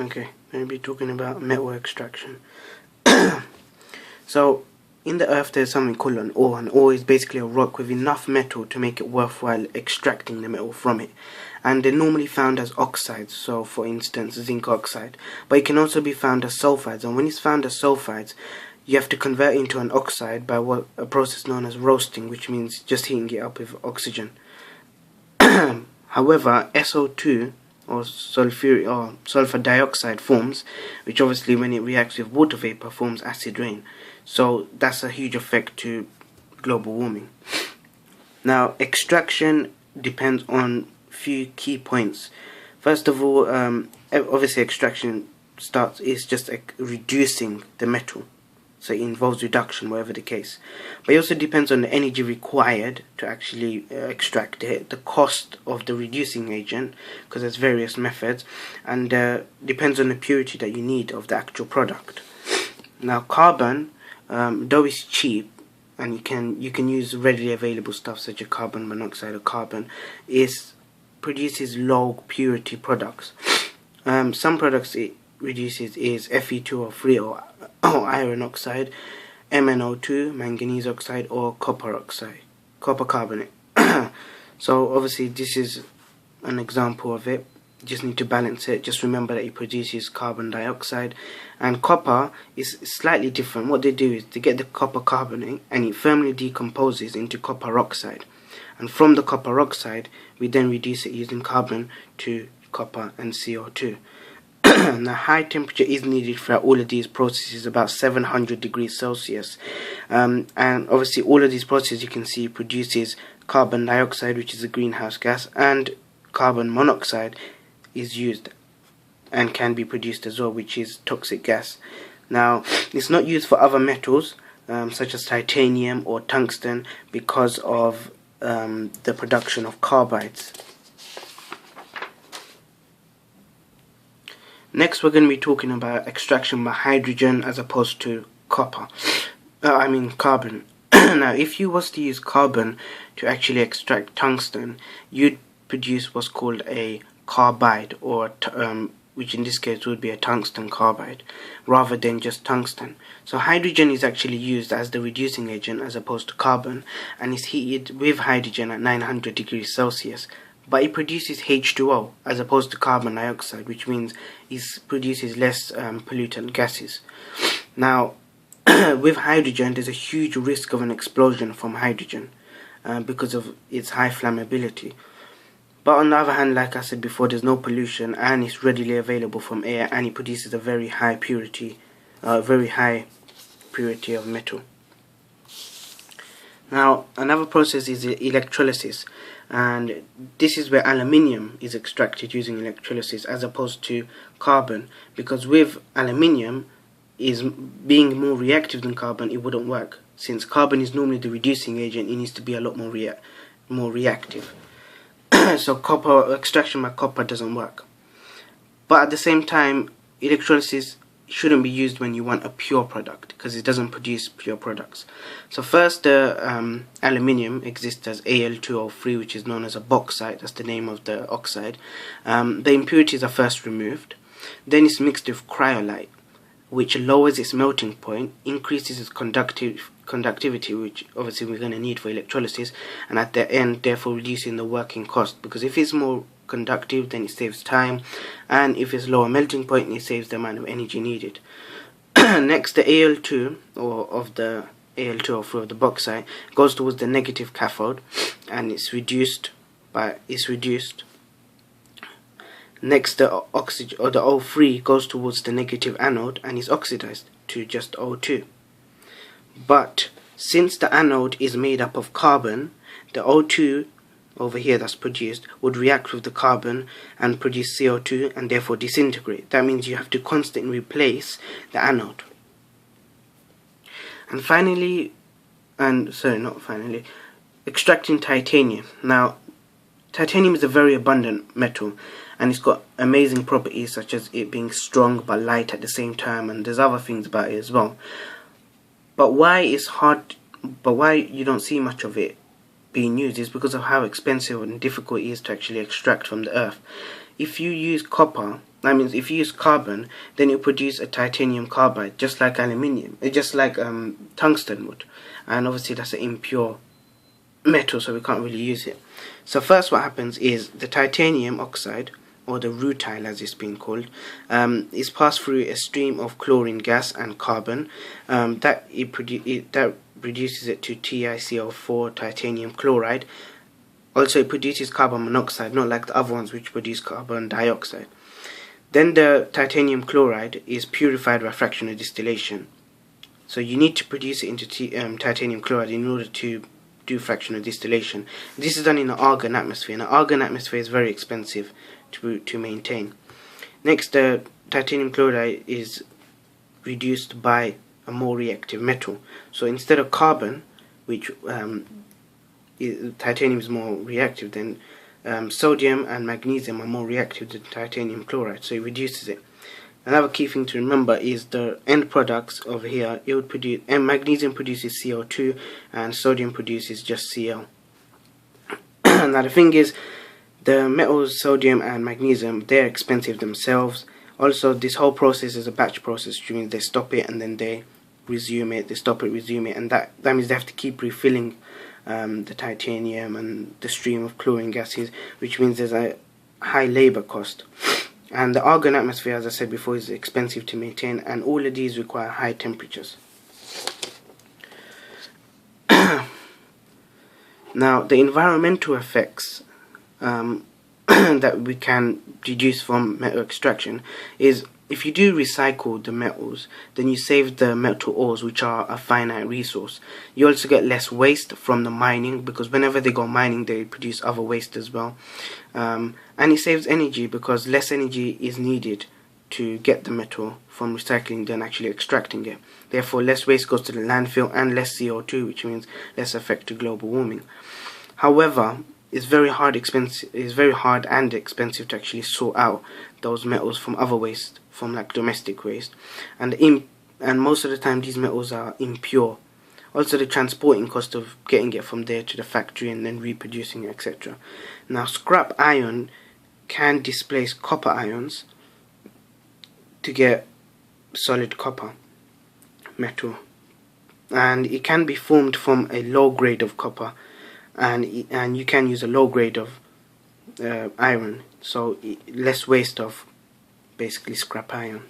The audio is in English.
Okay, we're going to be talking about metal extraction. So, in the earth there's something called an ore. An ore is basically a rock with enough metal to make it worthwhile extracting the metal from it. And they're normally found as oxides, so for instance zinc oxide. But it can also be found as sulfides, and when it's found as sulfides, you have to convert it into an oxide by a process known as roasting, which means just heating it up with oxygen. However, SO2 or sulfur dioxide forms, which obviously when it reacts with water vapor forms acid rain. So that's a huge effect to global warming. Now, extraction depends on few key points. First of all, obviously extraction is just reducing the metal. So it involves reduction, whatever the case. But it also depends on the energy required to actually extract it, the cost of the reducing agent, because there's various methods, and depends on the purity that you need of the actual product. Now, carbon, though it's cheap, and you can use readily available stuff such as carbon monoxide or carbon, produces low purity products. Some products it reduces is Fe2O3 or iron oxide, MnO2, manganese oxide, or copper carbonate. So obviously this is an example of it. You just need to balance it. Just remember that it produces carbon dioxide, and copper is slightly different. What they do is they get the copper carbonate and it firmly decomposes into copper oxide, and from the copper oxide we then reduce it using carbon to copper and CO2. Now, high temperature is needed for all of these processes, about 700 degrees Celsius. And obviously all of these processes you can see produces carbon dioxide, which is a greenhouse gas, and carbon monoxide is used and can be produced as well, which is toxic gas. Now, it's not used for other metals such as titanium or tungsten because of the production of carbides. Next, we're going to be talking about extraction by hydrogen as opposed to carbon. Now, if you was to use carbon to actually extract tungsten, you'd produce what's called a carbide, or which in this case would be a tungsten carbide, rather than just tungsten. So hydrogen is actually used as the reducing agent as opposed to carbon, and is heated with hydrogen at 900 degrees Celsius. But it produces H2O as opposed to carbon dioxide, which means it produces less pollutant gases. Now, with hydrogen, there's a huge risk of an explosion from hydrogen because of its high flammability. But on the other hand, like I said before, there's no pollution and it's readily available from air, and it produces a very high purity of metal. Now, another process is electrolysis, and this is where aluminium is extracted using electrolysis as opposed to carbon, because with aluminium is being more reactive than carbon, it wouldn't work. Since carbon is normally the reducing agent, it needs to be a lot more reactive. So extraction by copper doesn't work. But at the same time, electrolysis shouldn't be used when you want a pure product, because it doesn't produce pure products. So first, the aluminium exists as Al2O3, which is known as a bauxite. That's the name of the oxide. The impurities are first removed. Then it's mixed with cryolite, which lowers its melting point, increases its conductivity, which obviously we're going to need for electrolysis, and at the end therefore reducing the working cost, because if it's more conductive then it saves time, and if it's lower melting point it saves the amount of energy needed. Next, the Al2 of the bauxite goes towards the negative cathode, and it's reduced. Next, the oxygen or the O3 goes towards the negative anode and is oxidized to just O2. But since the anode is made up of carbon, the O2 over here that's produced would react with the carbon and produce CO2 and therefore disintegrate. That means you have to constantly replace the anode. And finally, extracting titanium. Now, titanium is a very abundant metal, and it's got amazing properties such as it being strong but light at the same time, and there's other things about it as well. But why you don't see much of it being used is because of how expensive and difficult it is to actually extract from the earth. If you use copper That means if you use carbon, then you produce a titanium carbide, just like aluminium, just like tungsten would. And obviously that's an impure metal, so we can't really use it. So first what happens is the titanium oxide, or the rutile as it's been called, is passed through a stream of chlorine gas and carbon that reduces it to TiCl4 titanium chloride. Also it produces carbon monoxide, not like the other ones which produce carbon dioxide. Then the titanium chloride is purified by fractional distillation. So you need to produce it into titanium chloride in order to do fractional distillation. This is done in an argon atmosphere, and an argon atmosphere is very expensive to maintain. Next, the titanium chloride is reduced by a more reactive metal. So instead of carbon, which titanium is more reactive, then sodium and magnesium are more reactive than titanium chloride, so it reduces it. Another key thing to remember is the end products over here. It would produce, and magnesium produces CO2 and sodium produces just Cl. Now the thing is, the metals sodium and magnesium, they're expensive themselves. Also, this whole process is a batch process, which means they stop it and then they resume it, they stop it, resume it, and that means they have to keep refilling the titanium and the stream of chlorine gases, which means there's a high labor cost. And the argon atmosphere, as I said before, is expensive to maintain, and all of these require high temperatures. Now, the environmental effects that we can deduce from metal extraction is, if you do recycle the metals, then you save the metal ores, which are a finite resource. You also get less waste from the mining, because whenever they go mining, they produce other waste as well. And it saves energy, because less energy is needed to get the metal from recycling than actually extracting it. Therefore, less waste goes to the landfill and less CO2, which means less effect to global warming. However, it's very hard and expensive to actually sort out those metals from other waste, from like domestic waste, and most of the time these metals are impure. Also, the transporting cost of getting it from there to the factory and then reproducing it, etc. Now, scrap iron can displace copper ions to get solid copper metal, and it can be formed from a low grade of copper, and you can use a low grade of iron, so less waste of basically scrap iron.